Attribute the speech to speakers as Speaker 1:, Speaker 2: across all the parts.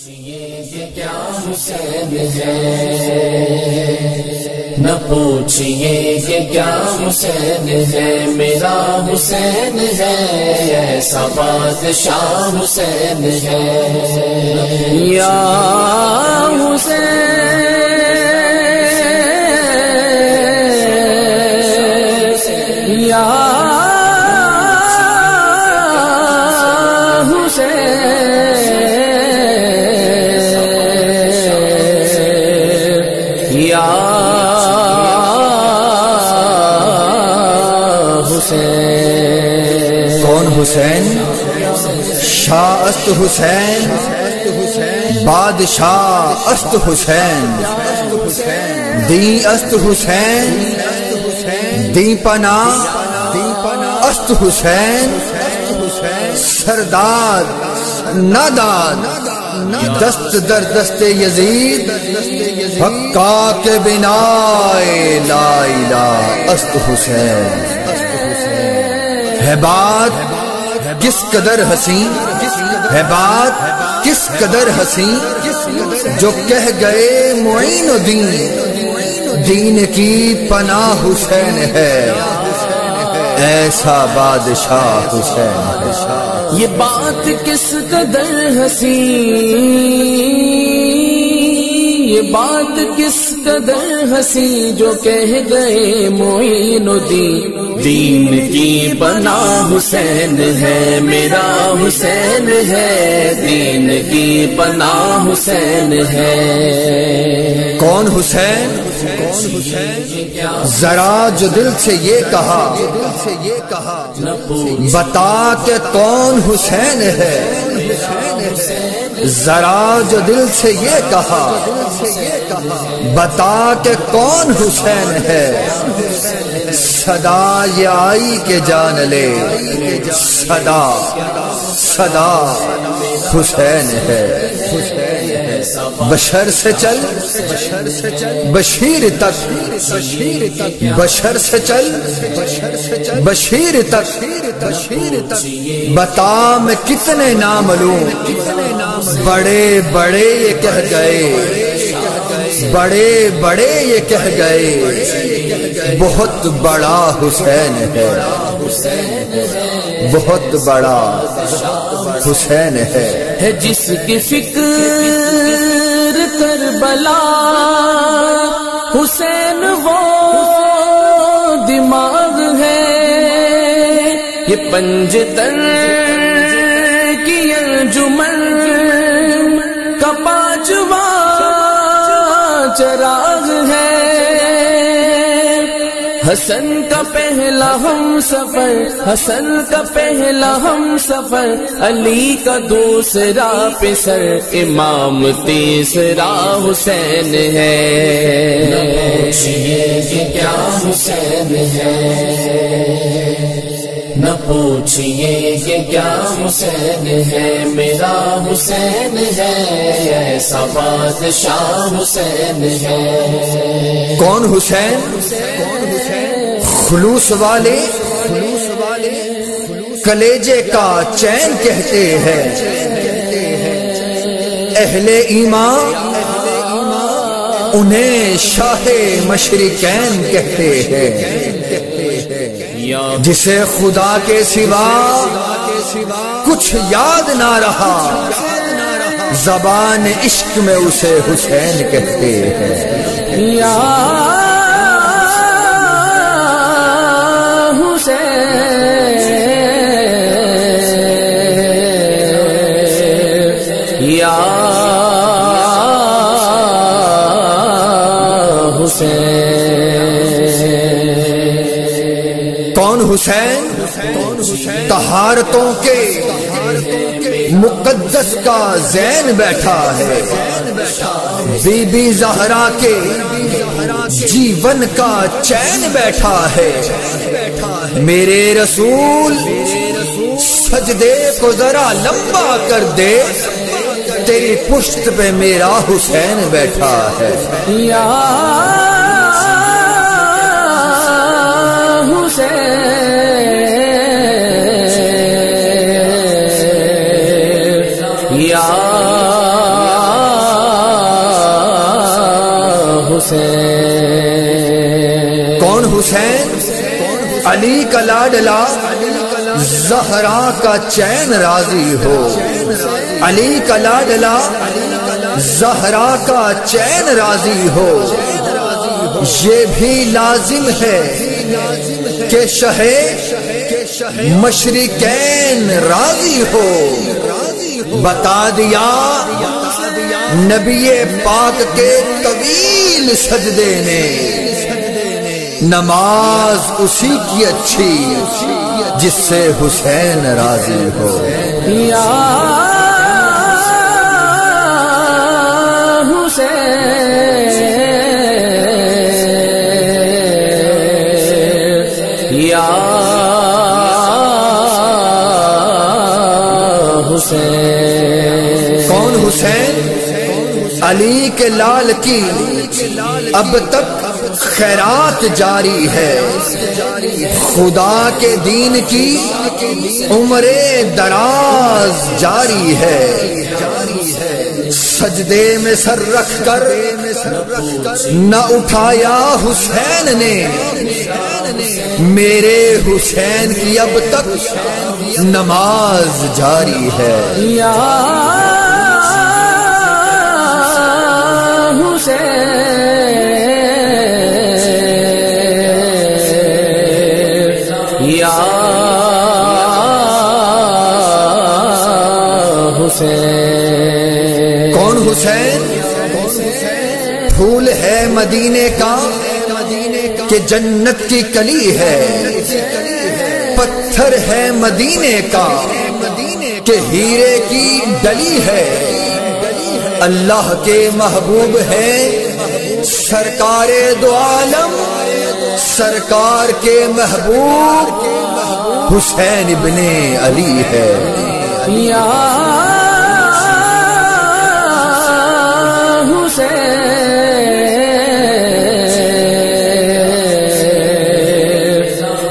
Speaker 1: یہ کیا حسین ہے، نہ پوچھئے کہ کیا حسین ہے، میرا حسین ہے، ایسا بادشاہ حسین ہے، یا حسین یا
Speaker 2: کون حسین؟ شاہ است حسین، بادشاہ است حسین، دین است حسین، دین پناہ است حسین، سردار ناداد دست در دست یزید، حقا کے بنا لا الہ است حسین۔ ہے بات کس قدر حسین، ہے بات کس قدر حسین، جو کہہ گئے معین الدین، دین کی پناہ حسین ہے، ایسا بادشاہ حسین ہے۔
Speaker 1: یہ بات کس قدر حسین، یہ بات کس قدر حسین، جو کہہ گئے معین الدین، دین کی پناہ حسین ہے، میرا حسین ہے، دین کی پناہ حسین ہے۔
Speaker 2: کون حسین؟ ذرا جو دل سے یہ کہا، بتا کہ کون حسین ہے، ذرا جو دل سے یہ کہا، بتا کہ کون حسین ہے، صدا یہ آئی کہ جان لے، صدا صدا حسین ہے۔ بشر سے چل بشیر تک، بشر سے چل بشیر تک، بتا میں کتنے نام لوں، بڑے بڑے یہ کہہ گئے، بڑے بڑے یہ کہہ گئے، بہت بڑا حسین ہے، بہت بڑا حسین ہے۔
Speaker 1: جس کی فکر کربلا، حسین وہ دماغ ہے، یہ پنجتن کی انجمن کا پانچواں چراغ ہے، حسن کا پہلا ہم سفر، حسن کا پہلا ہم سفر، علی کا دوسرا پسر، امام تیسرا حسین ہے۔ نہ پوچھئے کہ کیا حسین ہے، نہ پوچھئے کہ کیا حسین ہے، میرا حسین ہے، ایسا بادشاہ حسین ہے۔
Speaker 2: کون حسین؟ خلوص والے کلیجے کا چین کہتے ہیں، اہل ایمان انہیں شاہ مشرقین کہتے ہیں، جسے خدا کے سوا کچھ یاد نہ رہا، زبان عشق میں اسے حسین کہتے ہیں۔
Speaker 1: یا یا حسین۔
Speaker 2: کون حسین؟ طہارتوں کے مقدس کا زین بیٹھا ہے، بی بی زہرا کے جیون کا چین بیٹھا ہے، میرے رسول سجدے کو ذرا لمبا کر دے، تیری پشت پہ میرا حسین بیٹھا ہے۔
Speaker 1: یا حسین یا
Speaker 2: علی کا لاڈلا زہرا کا چین راضی ہو، علی کا لاڈلا زہرا کا چین راضی ہو، یہ بھی لازم ہے کہ شہ مشرقین راضی ہو۔ بتا دیا نبی پاک کے طویل سجدے نے، نماز اسی کی اچھی جس سے حسین راضی ہو۔
Speaker 1: یا حسین یا حسین۔
Speaker 2: کون حسین؟ علی کے لال کی اب تک خیرات جاری ہے، خدا کے دین کی عمر دراز جاری ہے، سجدے میں سر رکھ کر نہ اٹھایا حسین نے، میرے حسین کی اب تک نماز جاری ہے۔
Speaker 1: یا حسین یا حسین۔
Speaker 2: کون حسین؟ پھول ہے مدینے کا کہ جنت کی کلی ہے، پتھر ہے مدینے کا کہ ہیرے کی ڈلی ہے، اللہ کے محبوب ہے سرکار دو عالم، سرکار کے محبوب حسین ابن علی ہے۔
Speaker 1: یا حسین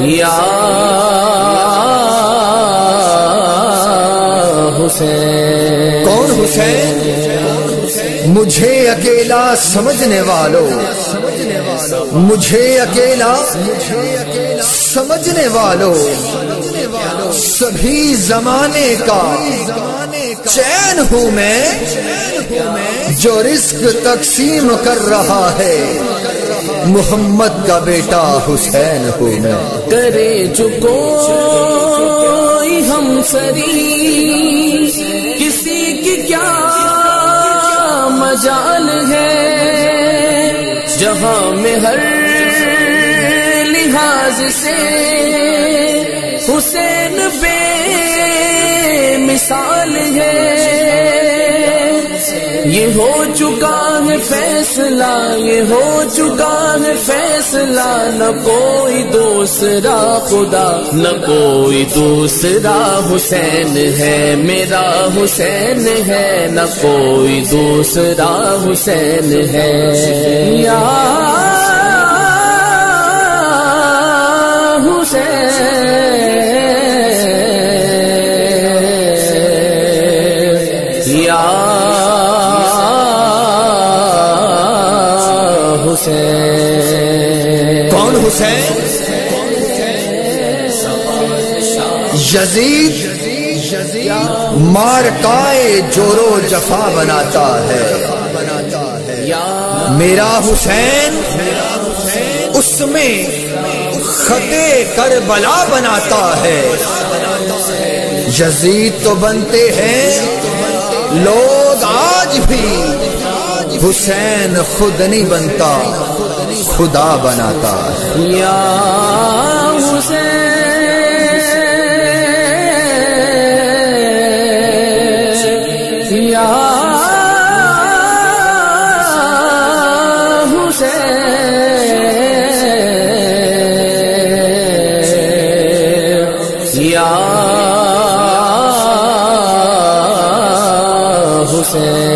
Speaker 1: یا حسین۔
Speaker 2: کون حسین؟ مجھے اکیلا سمجھنے والوں، مجھے اکیلا سمجھنے والوں، سبھی زمانے کا چین ہوں میں، جو رزق تقسیم کر رہا ہے، محمد کا بیٹا حسین ہوں میں۔
Speaker 1: کرے جو کوئی ہم سری، کسی کی کیا مجال ہے، جہاں میں ہر لحاظ سے حسین بے مثال ہے۔ یہ ہو چکا ہے فیصلہ، یہ ہو چکا ہے فیصلہ، نہ کوئی دوسرا خدا، نہ کوئی دوسرا حسین ہے، میرا حسین ہے، نہ کوئی دوسرا حسین ہے۔ یا حسین یا حسین۔
Speaker 2: کون حسین؟ یزید مارکائے جورو جفا بناتا ہے، میرا حسین اس میں خطے کربلا بناتا ہے۔ یزید تو بنتے ہیں لوگ آج بھی، حسین خود نہیں بنتا، خدا بناتا ہے۔
Speaker 1: یا حسین یا حسین یا حسین۔